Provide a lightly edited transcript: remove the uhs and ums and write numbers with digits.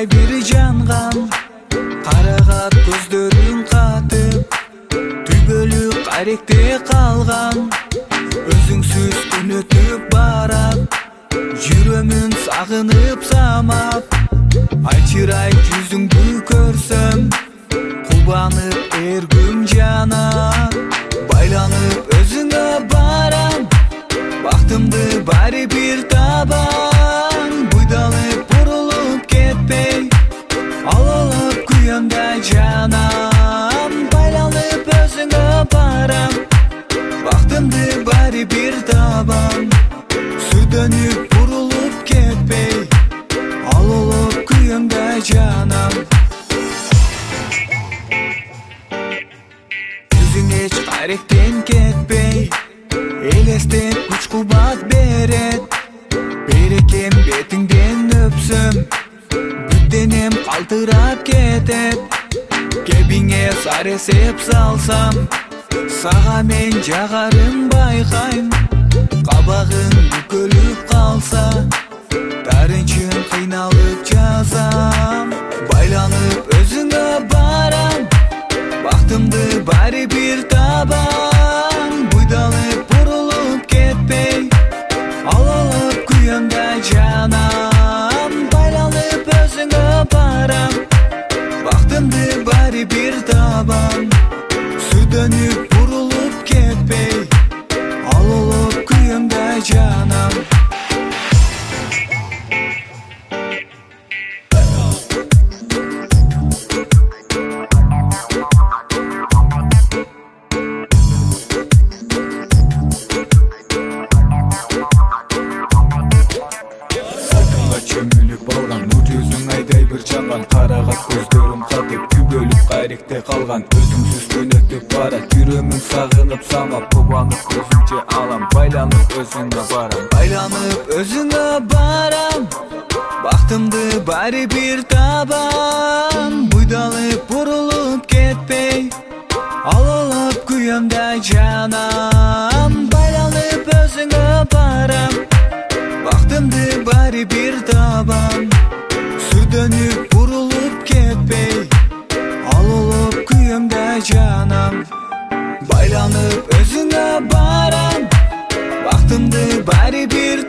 Suyдай bir жанган, карагат көздөрүң катып, түбөлүк каректе калган. Өзүңсүз күн өтүп барат, жүрөмүн сагынып самап. Айчырай жүзүңдү көрсөм, кубанып эргим жанат. Байланып өзүңө барам, бактымды баары бир табам. Буйдалып бурулуп кетпей, алалып күйөм да жанам. Байланып өзүңө барам, бактымды баары бир табам. Сүдөнүп бурулуп кетпей, алалып күйөм да жанам. Жүзүң эч каректен кетпей, элестеп күч кубат берет. Берекем бетиңден өпсөм, бүттенем калтырап кетет. Кебиңе сар эсеп салсам, сага мен жагарын байкайм. Кабагың бүкөлүп калса, дарынчын кыйналып жазам. Байланып өзүңө барам, бактымды баары бир табам. Буйдалып бурулуп кетпей, алалып күйөм да жанам. Байланып өзүңө барам, бактымды баары бир табам. Сүдөнүп бурулуп кетпей, алалып күйөм да жанам. Чөмүлүп алган, нур жүзүң айдай бир жанган. Карагат көздөрүм катып, күбөлүп каректе калган. Өзүңсүз күн өтүп барат, жүрөмүн сагынып самап. Кубанып көзүмчө алам, байланып өзүңө барам. Байланып өзүңө барам, бактымды баары бир табам. Буйдалып бурулуп кетпей, алалып күйөм да жанам. Байланып өзүңө барам, бактымды баары бир табам. Сүдөнүп бурулуп кетпей, алалып күйөм да жанам. Байланып өзүңө барам, бактымды баары бир